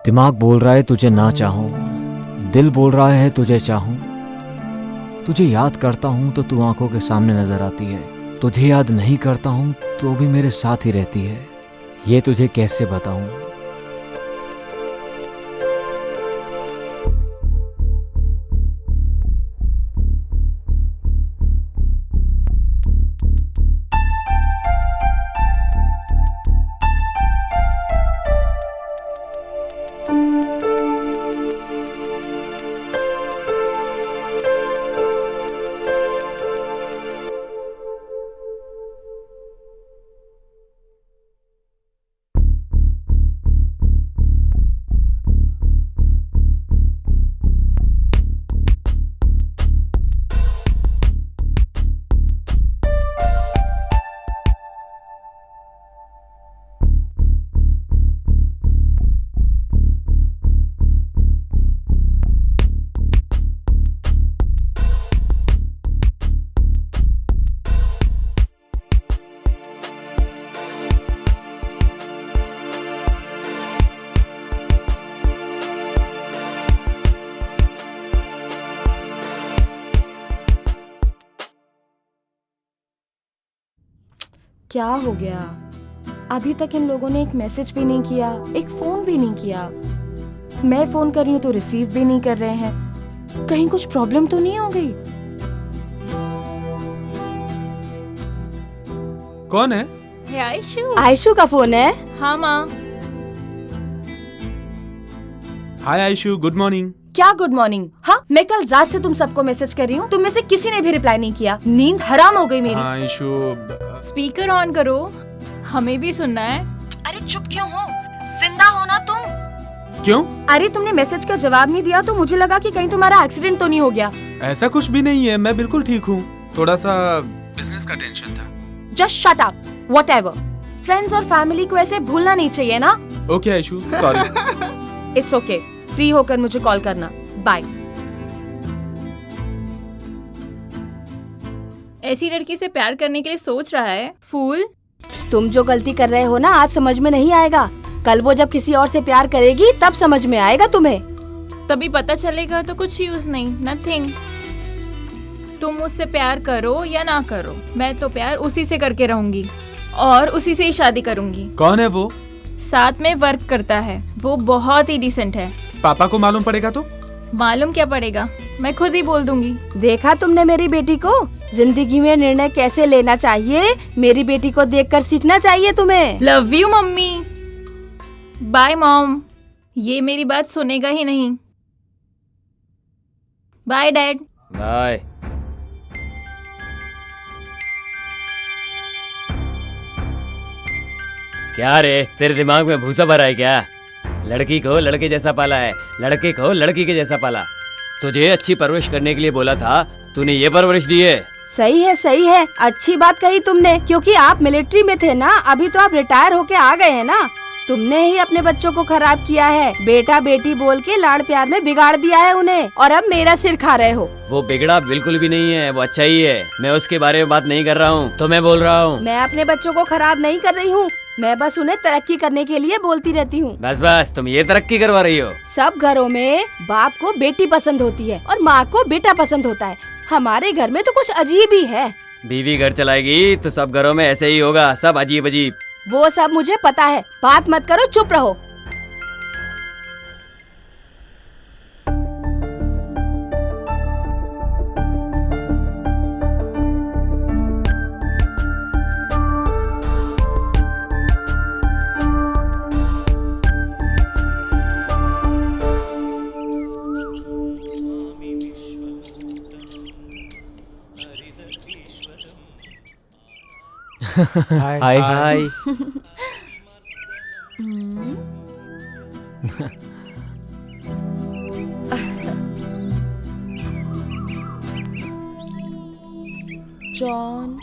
दिमाग बोल रहा है तुझे ना चाहूं, दिल बोल रहा है तुझे चाहूं। तुझे याद करता हूं तो तू आंखों के सामने नजर आती है, तुझे याद नहीं करता हूं तो भी मेरे साथ ही रहती है। ये तुझे कैसे बताऊं। क्या हो गया? अभी तक इन लोगों ने एक मैसेज भी नहीं किया, एक फोन भी नहीं किया। मैं फोन कर रही हूँ तो रिसीव भी नहीं कर रहे हैं। कहीं कुछ प्रॉब्लम तो नहीं हो गई? कौन है? आयशु। आयशु का फोन है? हाँ माँ। हाय आयशु, गुड मॉर्निंग। क्या गुड मॉर्निंग? हाँ, मैं कल रात से तुम सबको मैसेज कर रही हूँ, तुम में से किसी ने भी रिप्लाई नहीं किया। नींद हराम हो गई मेरी। हाँ आयशु, स्पीकर ऑन करो, हमें भी सुनना है। अरे चुप क्यों हो? जिंदा हो ना तुम? क्यों? अरे तुमने मैसेज का जवाब नहीं दिया तो मुझे लगा कि कहीं तुम्हारा एक्सीडेंट तो नहीं हो गया। ऐसा कुछ भी नहीं है, मैं बिल्कुल ठीक हूँ। थोड़ा सा बिजनेस का टेंशन था। Just shut up, whatever. Friends और फैमिली को ऐसे भूलना नहीं चाहिए ना। Okay Aishu, sorry. It's okay, free होकर मुझे कॉल करना। बाय। ऐसी लड़की से प्यार करने के लिए सोच रहा है, फूल। तुम जो गलती कर रहे हो ना, आज समझ में नहीं आएगा। कल वो जब किसी और से प्यार करेगी तब समझ में आएगा तुम्हें। तभी पता चलेगा। तो कुछ यूज नहीं, नथिंग। तुम मुझसे प्यार करो या ना करो, मैं तो प्यार उसी से करके रहूंगी और उसी से ही शादी करूंगी। कौन है वो? साथ में वर्क करता है, वो बहुत ही डिसेंट है। पापा को मालूम पड़ेगा तो? मालूम क्या पड़ेगा, मैं खुद ही बोल दूंगी। देखा तुमने मेरी बेटी को? जिंदगी में निर्णय कैसे लेना चाहिए, मेरी बेटी को देखकर सीखना चाहिए तुम्हें। Love you mummy. Bye mom. ये मेरी बात सुनेगा ही नहीं। Bye dad. बाय। क्या रे, तेरे दिमाग में भूसा भरा है क्या? लड़की को लड़के जैसा पाला है, लड़के को लड़की के जैसा पाला। तुझे अच्छी परवरिश करने के लिए बोला था, तूने ये परवरिश दी है। सही है, सही है, अच्छी बात कही तुमने, क्योंकि आप मिलिट्री में थे ना, अभी तो आप रिटायर होके आ गए हैं ना। तुमने ही अपने बच्चों को खराब किया है, बेटा बेटी बोल के लाड़ प्यार में बिगाड़ दिया है उन्हें, और अब मेरा सिर खा रहे हो। वो बिगड़ा बिल्कुल भी नहीं है, वो अच्छा ही है। मैं उसके बारे में बात नहीं कर रहा हूँ, तो मैं बोल रहा हूँ। मैं अपने बच्चों को खराब नहीं कर रही हूँ, मैं बस उन्हें तरक्की करने के लिए बोलती रहती हूँ। बस बस, तुम ये तरक्की करवा रही हो। सब घरों में बाप को बेटी पसंद होती है और माँ को बेटा पसंद होता है। हमारे घर में तो कुछ अजीब ही है। बीवी घर चलाएगी तो सब घरों में ऐसे ही होगा, सब अजीब अजीब। वो सब मुझे पता है, बात मत करो, चुप रहो। हाय हाय। जॉन।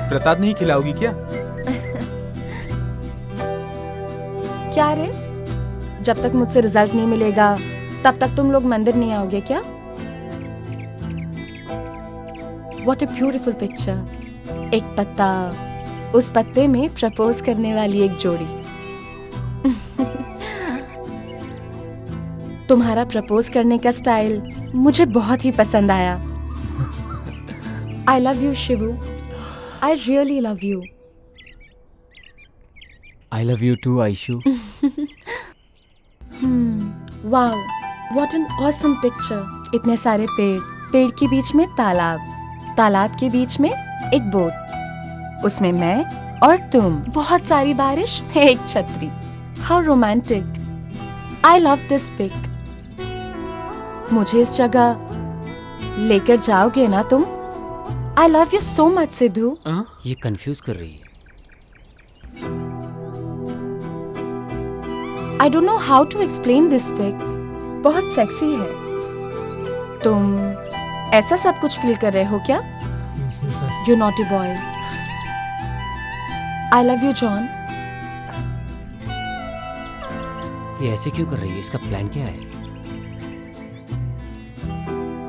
प्रसाद नहीं खिलाओगी क्या? क्या रे, जब तक मुझसे रिजल्ट नहीं मिलेगा तब तक तुम लोग मंदिर नहीं आओगे क्या? What a beautiful picture. एक पत्ता, उस पत्ते में प्रपोज करने वाली एक जोड़ी. तुम्हारा प्रपोज करने का स्टाइल मुझे बहुत ही पसंद आया. I love you, Shivu. I really love you. I love you too, Aishu. Wow, what an awesome picture. इतने सारे पेड़, पेड़ के बीच में तालाब, तालाब के बीच में एक बोट, उसमें मैं और तुम, बहुत सारी बारिश, एक छतरी. How romantic. I love this pic. मुझे इस जगह लेकर जाओगे ना तुम? I love you so much, Sidhu. ये कंफ्यूज कर रही है. I don't know how to explain this pic. बहुत सेक्सी है. तुम ऐसा सब कुछ फील कर रहे हो क्या? You naughty boy. I love you, John. ये ऐसे क्यों कर रही है? इसका प्लान क्या है?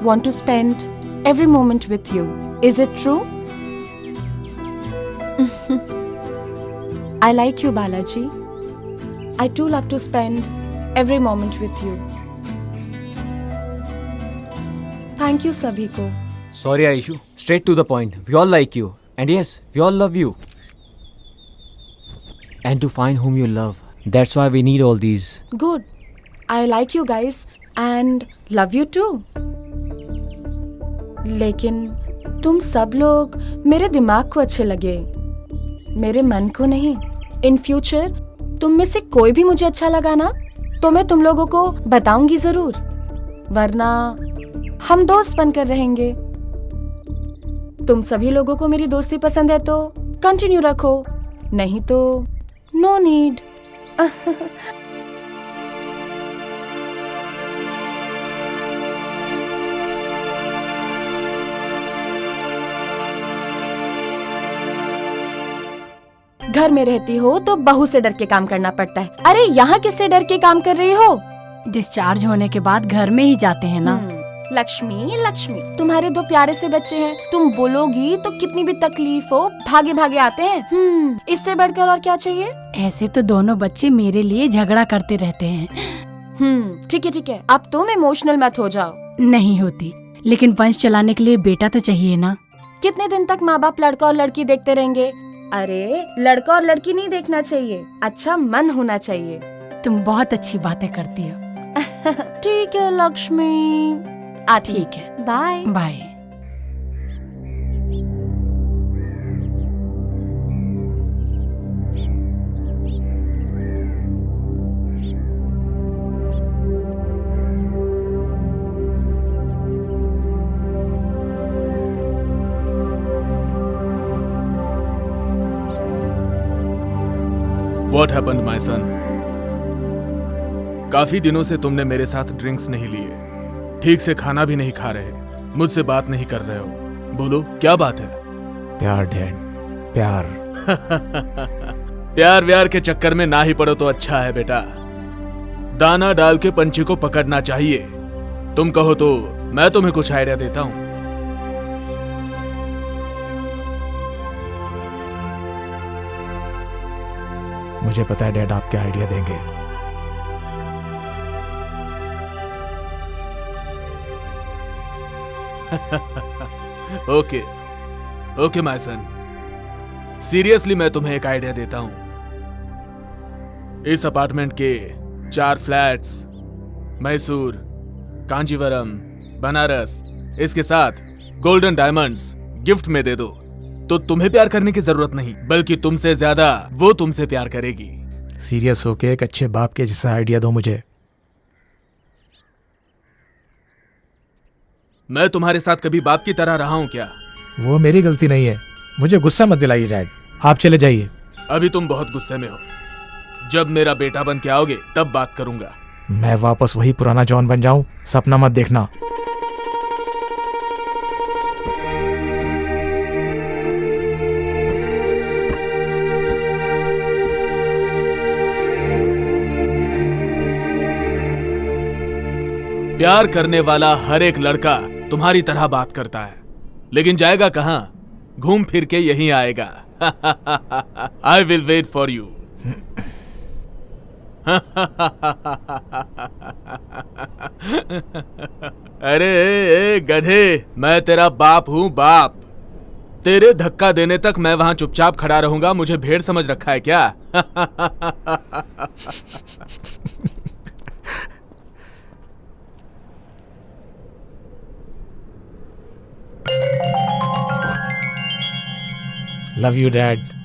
Want to spend every moment with you. Is it true? I like you, Balaji. I too love to spend every moment with you. Thank you सभी को. Sorry, Aishu. Straight to the point. We all like you. And yes, we all love you. And to find whom you love. That's why we need all these. Good. I like you guys and love you too. लेकिन तुम सब लोग मेरे दिमाग को अच्छे लगे, मेरे मन को नहीं. इन फ्यूचर तुम में से कोई भी मुझे अच्छा लगा ना, तो मैं तुम लोगों को बताऊंगी जरूर, वरना हम दोस्त बनकर रहेंगे. तुम सभी लोगों को मेरी दोस्ती पसंद है तो कंटिन्यू रखो, नहीं तो नो नीड. घर में रहती हो तो बहू से डर के काम करना पड़ता है. अरे यहाँ किससे डर के काम कर रही हो? डिस्चार्ज होने के बाद घर में ही जाते हैं ना. लक्ष्मी, लक्ष्मी, तुम्हारे 2 प्यारे से बच्चे हैं. तुम बोलोगी तो कितनी भी तकलीफ हो भागे भागे आते हैं. इससे बढ़कर और क्या चाहिए? ऐसे तो दोनों बच्चे मेरे लिए झगड़ा करते रहते हैं. ठीक है ठीक है, अब तुम इमोशनल मत हो जाओ. नहीं होती, लेकिन वंश चलाने के लिए बेटा तो चाहिए ना. कितने दिन तक माँ बाप लड़का और लड़की देखते रहेंगे? अरे लड़का और लड़की नहीं देखना चाहिए, अच्छा मन होना चाहिए. तुम बहुत अच्छी बातें करती हो. ठीक है लक्ष्मी. ठीक है, bye bye. What happened, my son? काफी दिनों से तुमने मेरे साथ ड्रिंक्स नहीं लिए, ठीक से खाना भी नहीं खा रहे, मुझसे बात नहीं कर रहे हो. बोलो क्या बात है? प्यार डैड, प्यार. प्यार व्यार के चक्कर में ना ही पड़ो तो अच्छा है बेटा. दाना डाल के पंछी को पकड़ना चाहिए. तुम कहो तो मैं तुम्हें कुछ आइडिया देता हूं. मुझे पता है डैड आप क्या आइडिया देंगे. Okay okay my son, seriously मैं तुम्हें एक आइडिया देता हूं. इस अपार्टमेंट के 4 फ्लैट्स मैसूर, कांजीवरम, बनारस, इसके साथ गोल्डन डायमंड्स गिफ्ट में दे दो, तो तुम्हें प्यार करने की जरूरत नहीं, बल्कि तुमसे ज्यादा वो तुमसे प्यार करेगी. सीरियस होके एक अच्छे बाप के जैसा आइडिया दो मुझे. मैं तुम्हारे साथ कभी बाप की तरह रहा हूं क्या? वो मेरी गलती नहीं है. मुझे गुस्सा मत दिलाइए डैड, आप चले जाइए. अभी तुम बहुत गुस्से में हो. जब मेरा बेटा बन के आओगे तब बात करूंगा. मैं वापस वही पुराना जॉन बन जाऊं, सपना मत देखना. प्यार करने वाला हर एक लड़का तुम्हारी तरह बात करता है. लेकिन जाएगा कहाँ? घूम फिर के यहीं आएगा। I will wait for you. अरे ए, गधे, मैं तेरा बाप हूं, बाप। तेरे धक्का देने तक मैं वहां चुपचाप खड़ा रहूंगा। मुझे भेड़ समझ रखा है क्या? Love you dad.